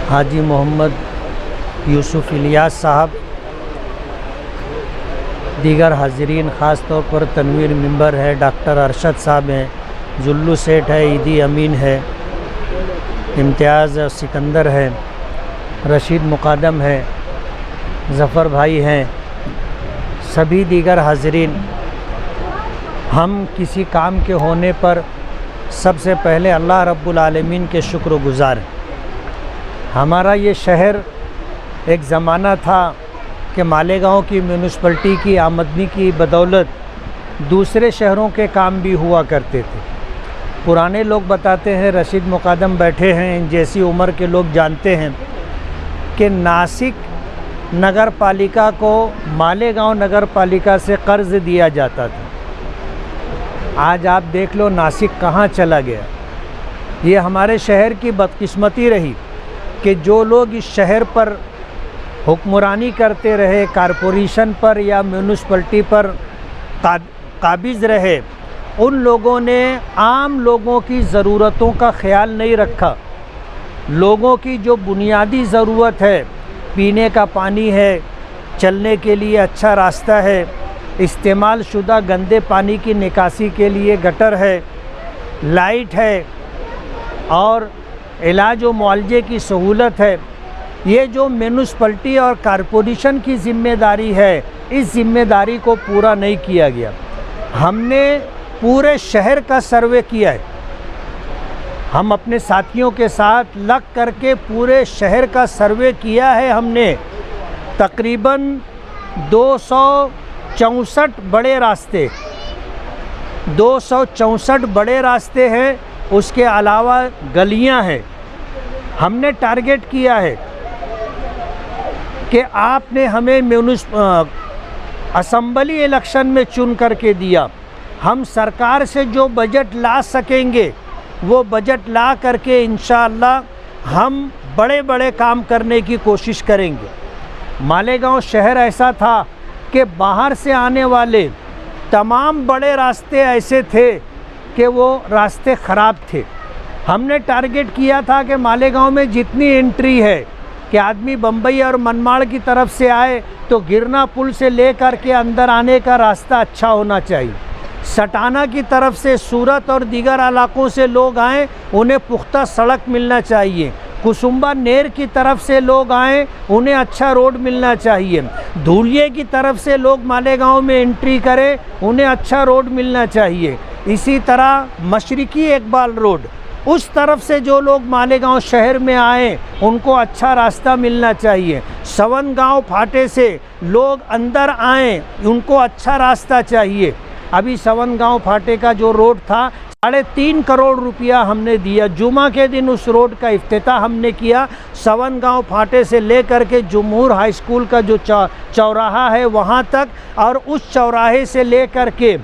हाजी मोहम्मद यूसुफ इलियास साहब, दीगर हाज़रीन, ख़ास तौर पर तनवीर मेंबर है, डॉक्टर अरशद साहब हैं, जुल्लू सेठ है, ईदी अमीन है, इम्तियाज़ सिकंदर है, रशीद मुक़ादम है, ज़फ़र भाई हैं, सभी दीगर हाज़रीन, हम किसी काम के होने पर सबसे पहले अल्लाह रब्बुल आलमीन के शुक्रगुज़ार हैं। हमारा ये शहर एक ज़माना था कि मालेगांव की म्यूनिसिपलिटी की आमदनी की बदौलत दूसरे शहरों के काम भी हुआ करते थे। पुराने लोग बताते हैं, रशीद मुक़ादम बैठे हैं, इन जैसी उम्र के लोग जानते हैं कि नासिक नगर पालिका को मालेगांव नगर पालिका से कर्ज़ दिया जाता था। आज आप देख लो नासिक कहाँ चला गया। ये हमारे शहर की बदकिस्मती रही कि जो लोग इस शहर पर हुक्मरानी करते रहे, कारपोरेशन पर या म्यूनिसिपलिटी पर काबिज़ रहे, उन लोगों ने आम लोगों की ज़रूरतों का ख्याल नहीं रखा। लोगों की जो बुनियादी ज़रूरत है, पीने का पानी है, चलने के लिए अच्छा रास्ता है, इस्तेमाल शुदा गंदे पानी की निकासी के लिए गटर है, लाइट है और इलाज व मुआलजे की सहूलत है, ये जो म्यूनिसिपलिटी और कारपोरेशन की ज़िम्मेदारी है, इस ज़िम्मेदारी को पूरा नहीं किया गया। हमने पूरे शहर का सर्वे किया है। हम अपने साथियों के साथ लग करके पूरे शहर का सर्वे किया है। हमने तकरीबन 264 बड़े रास्ते, 264 बड़े रास्ते हैं, उसके अलावा गलियां हैं। हमने टारगेट किया है कि आपने हमें असम्बली इलेक्शन में चुन करके दिया, हम सरकार से जो बजट ला सकेंगे वो बजट ला करके इंशाअल्लाह हम बड़े बड़े काम करने की कोशिश करेंगे। मालेगांव शहर ऐसा था कि बाहर से आने वाले तमाम बड़े रास्ते ऐसे थे कि वो रास्ते ख़राब थे। हमने टारगेट किया था कि मालेगांव में जितनी एंट्री है कि आदमी बम्बई और मनमाड़ की तरफ से आए तो गिरना पुल से ले कर के अंदर आने का रास्ता अच्छा होना चाहिए। सटाना की तरफ से सूरत और दीगर इलाकों से लोग आएँ, उन्हें पुख्ता सड़क मिलना चाहिए। कुसुम्बा नेर की तरफ से लोग आएँ, उन्हें अच्छा रोड मिलना चाहिए। धूलिये की तरफ से लोग मालेगांव में एंट्री करें, उन्हें अच्छा रोड मिलना चाहिए। इसी तरह मशरिकी इकबाल रोड, उस तरफ से जो लोग मालेगांव शहर में आए उनको अच्छा रास्ता मिलना चाहिए। सवन गांव फाटे से लोग अंदर आएँ, उनको अच्छा रास्ता चाहिए। अभी सवन गांव फाटे का जो रोड था 3.5 करोड़ रुपया हमने दिया। जुमा के दिन उस रोड का इफ्तिताह हमने किया। सवन गांव फाटे से लेकर के जमहूर हाई स्कूल का जो चौराहा है वहाँ तक, और उस चौराहे से लेकर के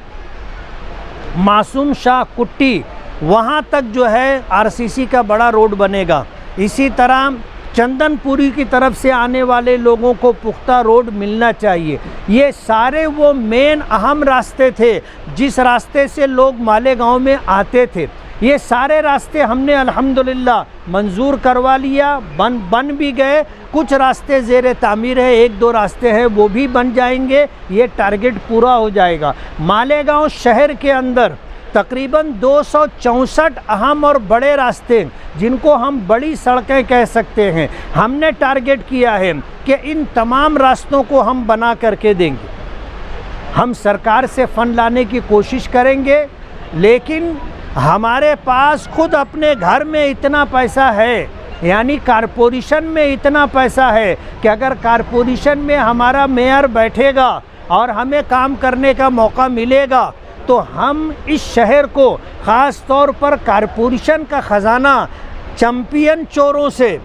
मासूम शाह कुट्टी वहाँ तक जो है आरसीसी का बड़ा रोड बनेगा। इसी तरह चंदनपुरी की तरफ से आने वाले लोगों को पुख्ता रोड मिलना चाहिए। ये सारे वो मेन अहम रास्ते थे जिस रास्ते से लोग मालेगांव में आते थे। ये सारे रास्ते हमने अल्हम्दुलिल्लाह मंजूर करवा लिया, बन भी गए। कुछ रास्ते ज़ेर तामीर है, 1-2 रास्ते हैं वो भी बन जाएंगे। ये टारगेट पूरा हो जाएगा। मालेगांव शहर के अंदर तकरीबन 264 अहम और बड़े रास्ते, जिनको हम बड़ी सड़कें कह सकते हैं, हमने टारगेट किया है कि इन तमाम रास्तों को हम बना करके देंगे। हम सरकार से फ़ंड लाने की कोशिश करेंगे, लेकिन हमारे पास खुद अपने घर में इतना पैसा है, यानी कारपोरेशन में इतना पैसा है कि अगर कारपोरेशन में हमारा मेयर बैठेगा और हमें काम करने का मौका मिलेगा तो हम इस शहर को, ख़ास तौर पर कारपोरेशन का ख़जाना चैम्पियन चोरों से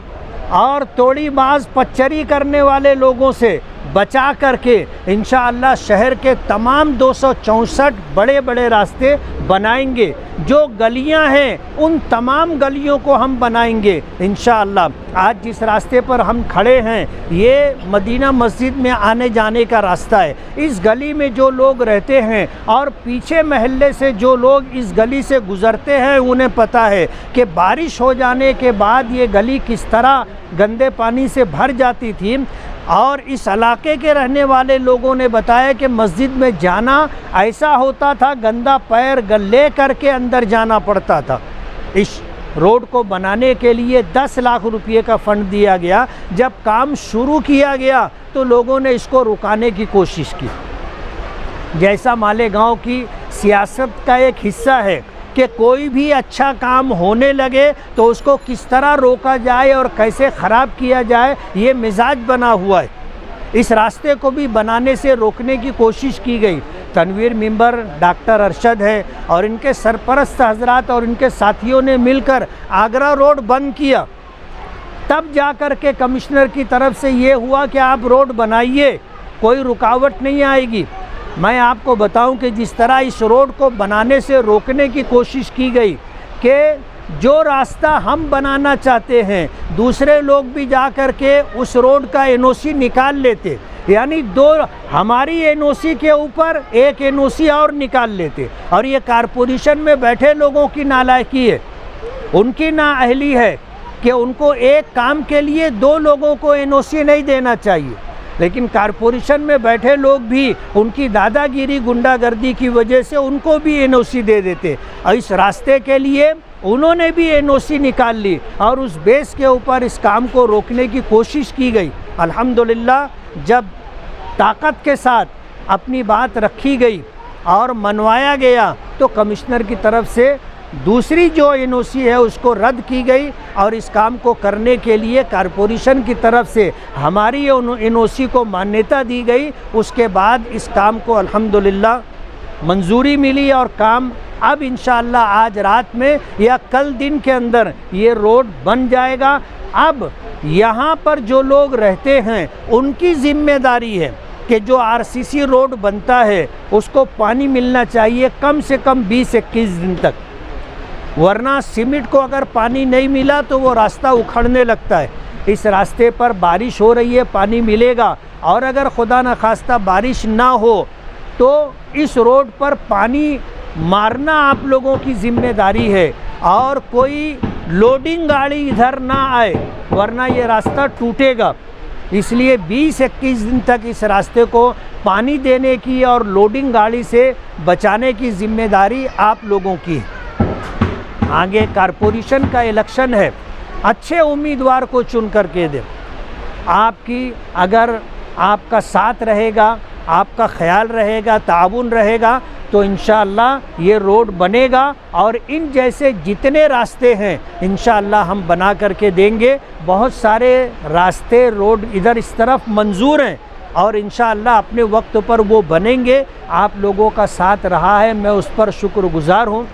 और तोड़ीबाज पच्चरी करने वाले लोगों से बचा करके इंशाअल्लाह शहर के तमाम 264 बड़े बड़े रास्ते बनाएंगे। जो गलियां हैं उन तमाम गलियों को हम बनाएंगे इंशाअल्लाह। आज जिस रास्ते पर हम खड़े हैं ये मदीना मस्जिद में आने जाने का रास्ता है। इस गली में जो लोग रहते हैं और पीछे महल्ले से जो लोग इस गली से गुज़रते हैं उन्हें पता है कि बारिश हो जाने के बाद ये गली किस तरह गंदे पानी से भर जाती थी। और इस इलाके के रहने वाले लोगों ने बताया कि मस्जिद में जाना ऐसा होता था, गंदा पैर ले करके अंदर जाना पड़ता था। इस रोड को बनाने के लिए 10 लाख रुपये का फ़ंड दिया गया। जब काम शुरू किया गया तो लोगों ने इसको रुकाने की कोशिश की। जैसा मालेगांव की सियासत का एक हिस्सा है कि कोई भी अच्छा काम होने लगे तो उसको किस तरह रोका जाए और कैसे ख़राब किया जाए, ये मिजाज बना हुआ है। इस रास्ते को भी बनाने से रोकने की कोशिश की गई। तनवीर मेंबर डॉक्टर अरशद है और इनके सरपरस्त हजरात और इनके साथियों ने मिलकर आगरा रोड बंद किया। तब जा कर के कमिश्नर की तरफ से ये हुआ कि आप रोड बनाइए, कोई रुकावट नहीं आएगी। मैं आपको बताऊं कि जिस तरह इस रोड को बनाने से रोकने की कोशिश की गई कि जो रास्ता हम बनाना चाहते हैं दूसरे लोग भी जा कर के उस रोड का एनओसी निकाल लेते, यानी दो हमारी एनओसी के ऊपर एक एनओसी और निकाल लेते। और ये कारपोरेशन में बैठे लोगों की नालायकी है, उनकी नाअहली है कि उनको एक काम के लिए 2 लोगों को एनओसी नहीं देना चाहिए। लेकिन कारपोरेशन में बैठे लोग भी उनकी दादागिरी गुंडागर्दी की वजह से उनको भी एनओसी दे देते। और इस रास्ते के लिए उन्होंने भी एनओसी निकाल ली और उस बेस के ऊपर इस काम को रोकने की कोशिश की गई। अल्हम्दुलिल्लाह जब ताकत के साथ अपनी बात रखी गई और मनवाया गया तो कमिश्नर की तरफ से दूसरी जो एनओसी है उसको रद्द की गई और इस काम को करने के लिए कारपोरेशन की तरफ से हमारी एनओसी को मान्यता दी गई। उसके बाद इस काम को अल्हम्दुलिल्लाह मंजूरी मिली और काम अब इंशाअल्लाह आज रात में या कल दिन के अंदर ये रोड बन जाएगा। अब यहाँ पर जो लोग रहते हैं उनकी जिम्मेदारी है कि जो आरसीसी रोड बनता है उसको पानी मिलना चाहिए कम से कम 20-21 दिन तक, वरना सीमेंट को अगर पानी नहीं मिला तो वो रास्ता उखड़ने लगता है। इस रास्ते पर बारिश हो रही है, पानी मिलेगा, और अगर खुदा न खास्ता बारिश ना हो तो इस रोड पर पानी मारना आप लोगों की जिम्मेदारी है और कोई लोडिंग गाड़ी इधर ना आए वरना ये रास्ता टूटेगा। इसलिए 20-21 दिन तक इस रास्ते को पानी देने की और लोडिंग गाड़ी से बचाने की जिम्मेदारी आप लोगों की है। आगे कारपोरेशन का इलेक्शन है, अच्छे उम्मीदवार को चुन करके दें। आपकी अगर आपका साथ रहेगा, आपका ख्याल रहेगा, ताउन रहेगा तो इंशाअल्लाह ये रोड बनेगा और इन जैसे जितने रास्ते हैं इंशाअल्लाह हम बना करके देंगे। बहुत सारे रास्ते रोड इधर इस तरफ मंजूर हैं और इंशाअल्लाह अपने वक्त पर वो बनेंगे। आप लोगों का साथ रहा है, मैं उस पर शुक्रगुज़ार हूँ।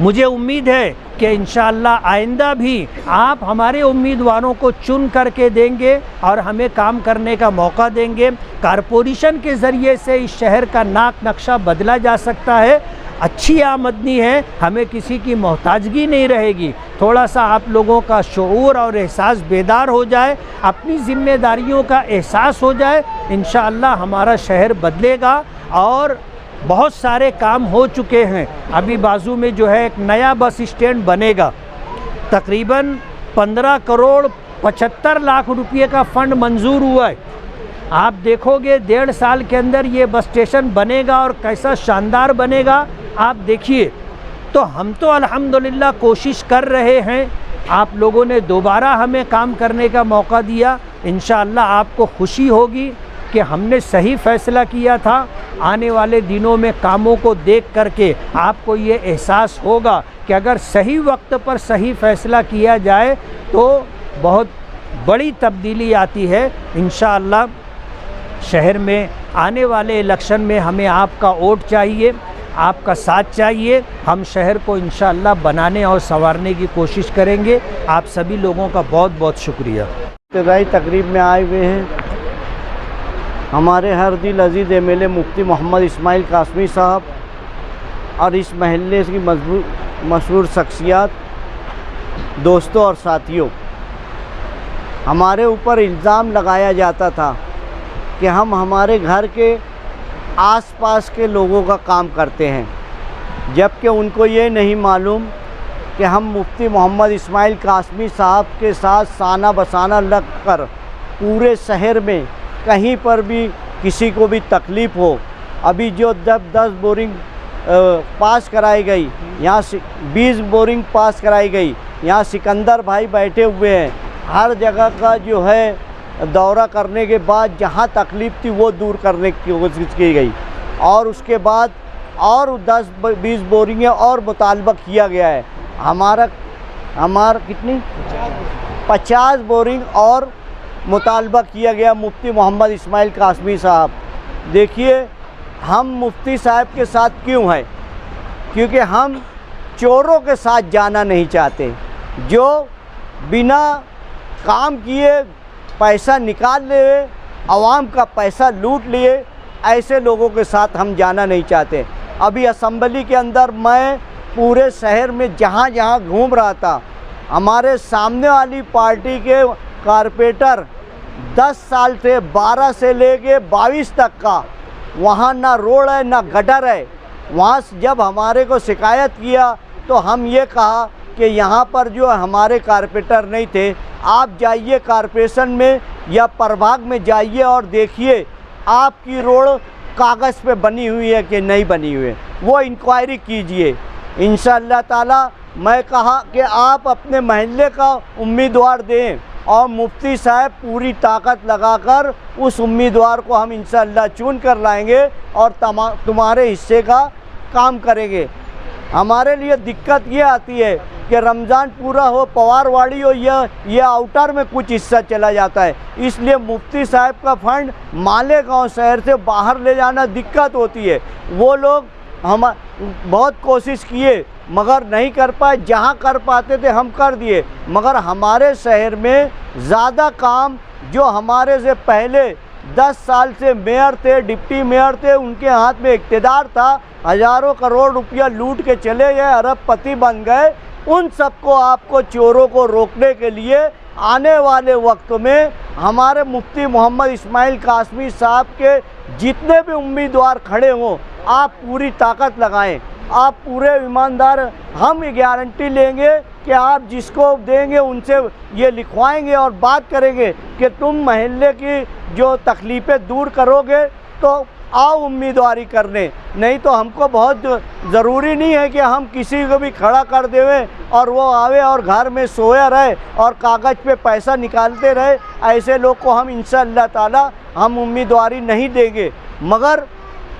मुझे उम्मीद है कि इंशाअल्लाह आइंदा भी आप हमारे उम्मीदवारों को चुन करके देंगे और हमें काम करने का मौका देंगे। कारपोरेशन के ज़रिए से इस शहर का नाक नक्शा बदला जा सकता है। अच्छी आमदनी है, हमें किसी की मोहताजगी नहीं रहेगी। थोड़ा सा आप लोगों का शऊर और एहसास बेदार हो जाए, अपनी ज़िम्मेदारियों का एहसास हो जाए, इंशाअल्लाह हमारा शहर बदलेगा। और बहुत सारे काम हो चुके हैं। अभी बाजू में जो है एक नया बस स्टैंड बनेगा, तकरीबन 15 करोड़ 75 लाख रुपये का फ़ंड मंजूर हुआ है। आप देखोगे 1.5 साल के अंदर ये बस स्टेशन बनेगा और कैसा शानदार बनेगा आप देखिए। तो हम तो अल्हम्दुलिल्लाह कोशिश कर रहे हैं, आप लोगों ने दोबारा हमें काम करने का मौका दिया। इंशाअल्लाह आपको खुशी होगी कि हमने सही फ़ैसला किया था। आने वाले दिनों में कामों को देख करके आपको ये एहसास होगा कि अगर सही वक्त पर सही फ़ैसला किया जाए तो बहुत बड़ी तब्दीली आती है। इंशाअल्लाह शहर में आने वाले इलेक्शन में हमें आपका वोट चाहिए, आपका साथ चाहिए। हम शहर को इंशाअल्लाह बनाने और संवारने की कोशिश करेंगे। आप सभी लोगों का बहुत बहुत शुक्रिया। इब्तदाई तकरीब में आए हुए हैं हमारे हर दिल अजीज़ एमएलए मुफ्ती मोहम्मद इस्माइल कासमी साहब और इस महल्ले की मशहूर शख्सियत, दोस्तों और साथियों, हमारे ऊपर इल्ज़ाम लगाया जाता था कि हम हमारे घर के आसपास के लोगों का काम करते हैं, जबकि उनको ये नहीं मालूम कि हम मुफ्ती मोहम्मद इस्माइल कासमी साहब के साथ साना बसाना लग कर पूरे शहर में कहीं पर भी किसी को भी तकलीफ़ हो, अभी जो 10 बोरिंग पास कराई गई, यहाँ 20 बोरिंग पास कराई गई, यहाँ सिकंदर भाई बैठे हुए हैं, हर जगह का जो है दौरा करने के बाद जहाँ तकलीफ़ थी वो दूर करने की कोशिश की गई और उसके बाद और 10-20 बोरिंगें और मुतालबा किया गया है। हमारा कितनी 50 बोरिंग और मुतालबा किया गया मुफ्ती मोहम्मद इस्माइल कासमी साहब। देखिए हम मुफ्ती साहब के साथ क्यों हैं, क्योंकि हम चोरों के साथ जाना नहीं चाहते, जो बिना काम किए पैसा निकाल लिए, आवाम का पैसा लूट लिए, ऐसे लोगों के साथ हम जाना नहीं चाहते। अभी असम्बली के अंदर मैं पूरे शहर में जहाँ जहाँ घूम रहा था, हमारे सामने वाली पार्टी के कारपोरेटर 10 साल से 12 से लेके 22 तक का वहाँ ना रोड है ना गटर है। वहाँ जब हमारे को शिकायत किया तो हम ये कहा कि यहाँ पर जो हमारे कारपोरेटर नहीं थे, आप जाइए कारपोरेशन में या प्रभाग में जाइए और देखिए आपकी रोड कागज़ पे बनी हुई है कि नहीं बनी हुई है, वो इंक्वायरी कीजिए। इंशाअल्लाह ताला मैं कहा कि आप अपने महल्ले का उम्मीदवार दें और मुफ्ती साहब पूरी ताकत लगाकर उस उम्मीदवार को हम इंशाअल्लाह चुन कर लाएंगे और तुम्हारे हिस्से का काम करेंगे। हमारे लिए दिक्कत ये आती है कि रमज़ान पूरा हो, पवारवाड़ी हो, ये आउटर में कुछ हिस्सा चला जाता है, इसलिए मुफ्ती साहब का फंड मालेगांव शहर से बाहर ले जाना दिक्कत होती है। वो लोग हम बहुत कोशिश किए मगर नहीं कर पाए, जहाँ कर पाते थे हम कर दिए, मगर हमारे शहर में ज़्यादा काम जो हमारे से पहले 10 साल से मेयर थे, डिप्टी मेयर थे, उनके हाथ में इक़्तिदार था, हज़ारों करोड़ रुपया लूट के चले गए, अरबपति बन गए, उन सबको आपको चोरों को रोकने के लिए आने वाले वक्त में हमारे मुफ्ती मोहम्मद इस्माइल कासमी साहब के जितने भी उम्मीदवार खड़े हों, आप पूरी ताकत लगाएं, आप पूरे ईमानदार, हम गारंटी लेंगे कि आप जिसको देंगे उनसे ये लिखवाएंगे और बात करेंगे कि तुम महल्ले की जो तकलीफ़ें दूर करोगे तो आओ उम्मीदवारी करने, नहीं तो हमको बहुत ज़रूरी नहीं है कि हम किसी को भी खड़ा कर देवें और वो आवे और घर में सोया रहे और कागज़ पे पैसा निकालते रहे। ऐसे लोग को हम इंशाअल्लाह ताला हम उम्मीदवारी नहीं देंगे। मगर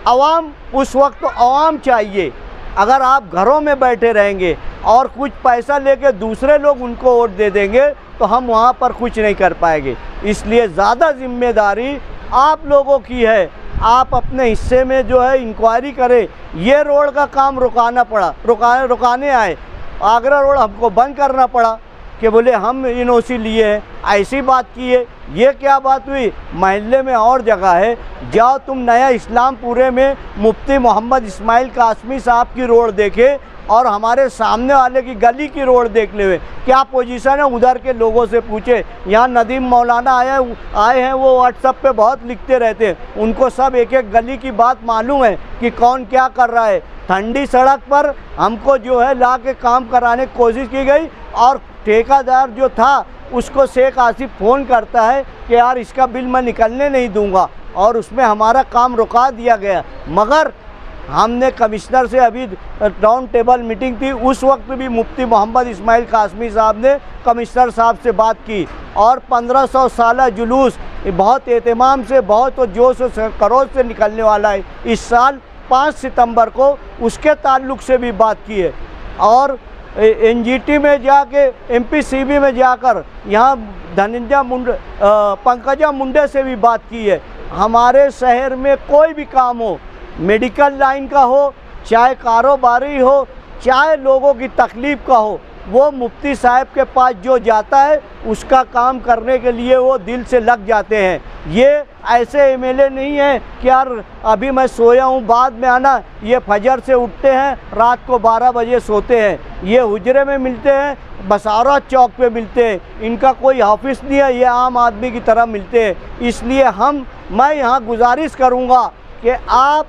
आवाम, उस वक्त आवाम चाहिए। अगर आप घरों में बैठे रहेंगे और कुछ पैसा लेके दूसरे लोग उनको वोट दे देंगे तो हम वहाँ पर कुछ नहीं कर पाएंगे। इसलिए ज़्यादा जिम्मेदारी आप लोगों की है। आप अपने हिस्से में जो है इंक्वायरी करें। ये रोड का काम रुकाने आए, आगरा रोड हमको बंद करना पड़ा कि बोले हम एनओसी लिए हैं, ऐसी बात की है। ये क्या बात हुई? महल्ले में और जगह है, जाओ तुम नया इस्लामपुरे में मुफ्ती मोहम्मद इस्माइल कासमी साहब की रोड देखे और हमारे सामने वाले की गली की रोड देख ले, क्या पोजीशन है उधर के लोगों से पूछे। यहाँ नदीम मौलाना आए हैं, वो व्हाट्सएप पे बहुत लिखते रहते हैं, उनको सब एक एक गली की बात मालूम है कि कौन क्या कर रहा है। ठंडी सड़क पर हमको जो है ला के काम कराने की कोशिश की गई और ठेकेदार जो था उसको शेख आसिफ फ़ोन करता है कि यार इसका बिल मैं निकलने नहीं दूंगा और उसमें हमारा काम रुका दिया गया। मगर हमने कमिश्नर से अभी राउंड टेबल मीटिंग थी, उस वक्त भी मुफ्ती मोहम्मद इस्माइल कासमी साहब ने कमिश्नर साहब से बात की और 1500 साला जुलूस बहुत एहतमाम से, बहुत जोश और खरोश से निकलने वाला है इस साल 5 सितंबर को, उसके ताल्लुक़ से भी बात की है। और एनजीटी में जाके, एमपीसीबी में जाकर यहाँ पंकजा मुंडे से भी बात की है। हमारे शहर में कोई भी काम हो, मेडिकल लाइन का हो, चाहे कारोबारी हो, चाहे लोगों की तकलीफ़ का हो, वो मुफ्ती साहब के पास जो जाता है उसका काम करने के लिए वो दिल से लग जाते हैं। ये ऐसे एमएलए नहीं है कि यार अभी मैं सोया हूँ बाद में आना। ये फजर से उठते हैं, रात को 12 बजे सोते हैं। ये हुजरे में मिलते हैं, बसारा चौक पे मिलते हैं। इनका कोई ऑफिस नहीं है, ये आम आदमी की तरह मिलते हैं। इसलिए मैं यहाँ गुजारिश करूँगा कि आप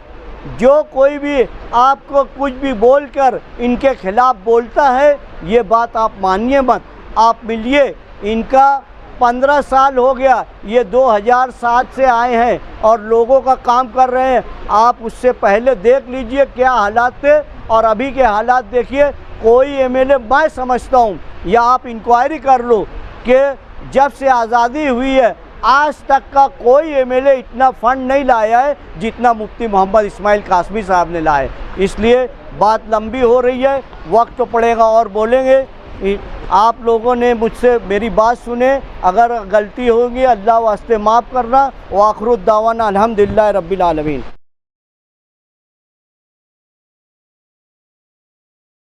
जो कोई भी आपको कुछ भी बोलकर इनके खिलाफ़ बोलता है, ये बात आप मानिए मत, आप मिलिए। इनका 15 साल हो गया, ये 2007 से आए हैं और लोगों का काम कर रहे हैं। आप उससे पहले देख लीजिए क्या हालात थे और अभी के हालात देखिए। कोई एमएलए, मैं समझता हूँ, या आप इंक्वायरी कर लो कि जब से आज़ादी हुई है आज तक का कोई एमएलए इतना फंड नहीं लाया है जितना मुफ्ती मोहम्मद इस्माइल कासमी साहब ने लाए। इसलिए बात लंबी हो रही है, वक्त तो पड़ेगा और बोलेंगे। आप लोगों ने मुझसे मेरी बात सुने, अगर गलती होगी अल्लाह वास्ते माफ़ करना। व आखिरुद्दावाना अल्हम्दुलिल्लाह रब्बिल आलमीन।